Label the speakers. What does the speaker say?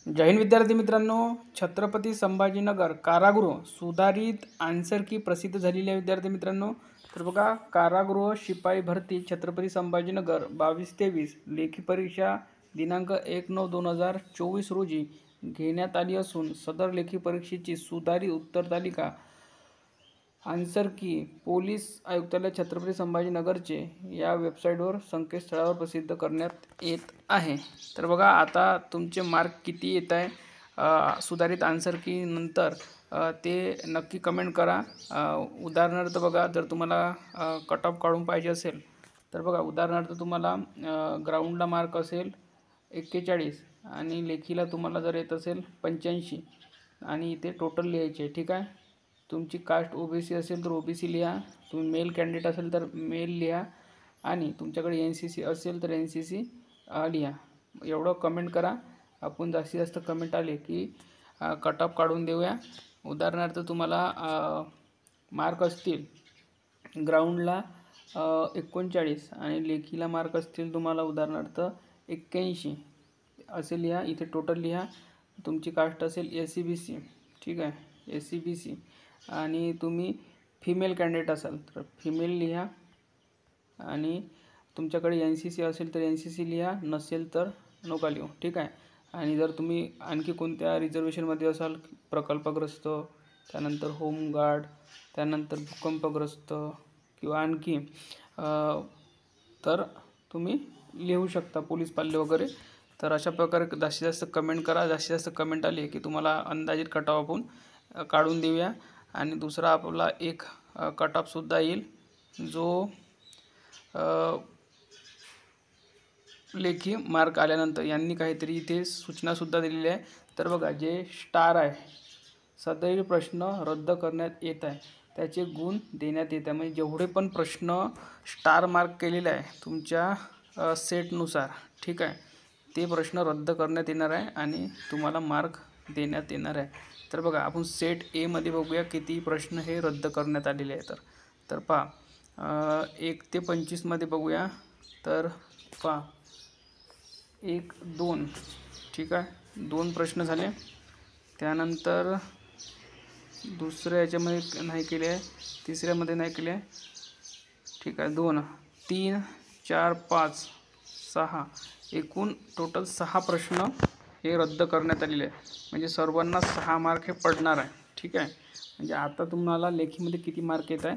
Speaker 1: जय हिंद विद्यार्थी मित्रांनो, छत्रपती संभाजीनगर कारागृह सुधारित आन्सर की प्रसिद्ध झालेली आहे विद्यार्थी मित्रांनो। तर बघा, कारागृह शिपाई भरती छत्रपती संभाजीनगर 22-23 लेखी परीक्षा दिनांक 1/9/2024 रोजी घेण्यात आली असून सदर लेखी परीक्षेची सुधारित उत्तर तालिका आन्सर की पोलीस आयुक्तालय छत्रपती संभाजीनगरचे या वेबसाईटवर संकेतस्थळावर प्रसिद्ध करण्यात येत आहे। तर बघा, आता तुमचे मार्क किती येत आहे सुधारित आन्सर की नंतर ते नक्की कमेंट करा। उदाहरणार्थ बघा, जर तुम्हाला कट ऑफ काढून पाहिजे असेल तर बघा, उदाहरणार्थ तुम्हाला ग्राउंडला मार्क असेल 41 आणि लेखीला तुम्हाला जर येत असेल 85 आणि इथे टोटल लिहायचे, ठीक आहे। तुमची कास्ट ओबीसी असेल तर ओबीसी लिहा, तुम्ही मेल कॅन्डिडेट असेल तर मेल लिहा आणि तुमच्याकडे एनसीसी असेल तर एनसीसी लिहा। एवढं कमेंट करा। आपण जास्तीत जास्त कमेंट आले की कट ऑफ काढून देऊया। उदाहरणार्थ तुम्हाला मार्क असतील ग्राउंडला 39 आणि लेखीला मार्क असतील तुम्हाला उदाहरणार्थ 81 असे लिहा। इथे टोटल लिहा। तुमची कास्ट असेल SC/BC, ठीक आहे, SC/BC आणि तुम्ही फिमेल कॅन्डिडेट असाल तर फिमेल लिहा आणि तुमच्याकडे एनसीसी असेल तर एनसीसी लिहा, नसेल तर नका लिहू, ठीक आहे। आणि जर तुम्ही आणखी कोणत्या रिझर्वेशनमध्ये असाल, प्रकल्पग्रस्त, त्यानंतर होमगार्ड, त्यानंतर भूकंपग्रस्त किंवा आणखी तर तुम्ही लिहू शकता, पोलीस पाल्य वगैरे। तर अशा प्रकारे जास्तीत जास्त कमेंट करा। जास्तीत जास्त कमेंट आली की तुम्हाला अंदाजित कट ऑफ आपण काढून देऊया। आणि दुसरा आपला एक कट ऑफ सुद्धा येईल जो लेखी मार्क आल्यानंतर। यांनी काहीतरी इथे सूचनासुद्धा दिलेली आहे। तर बघा, जे स्टार आहे, सदैव प्रश्न रद्द करण्यात येत आहे, त्याचे गुण देण्यात येत आहे। म्हणजे जेवढे पण प्रश्न स्टार मार्क केलेले आहे तुमच्या सेटनुसार, ठीक आहे, ते प्रश्न रद्द करण्यात येणार आहे आणि तुम्हाला मार्क देण्यात येणार आहे। तर बघा, आपण सेट ए मध्ये बघूया किती प्रश्न हे रद्द करण्यात आलेले आहे। तर पहा, 1 ते 25 मध्ये बघूया। तर पहा, 1, 2, ठीक आहे, 2 प्रश्न झाले। त्यानंतर दुसऱ्या याच्यामध्ये नाही केले आहे, तिसऱ्यामध्ये नाही केले आहे, ठीक आहे, 2, 3, 4, 5, 6 एकूण टोटल 6 प्रश्न हे रद्द करण्यात आलेले आहे। म्हणजे सर्वांना 6 मार्क हे पडणार आहे, ठीक आहे। म्हणजे आता तुम्हाला लेखीमध्ये किती मार्क येत आहे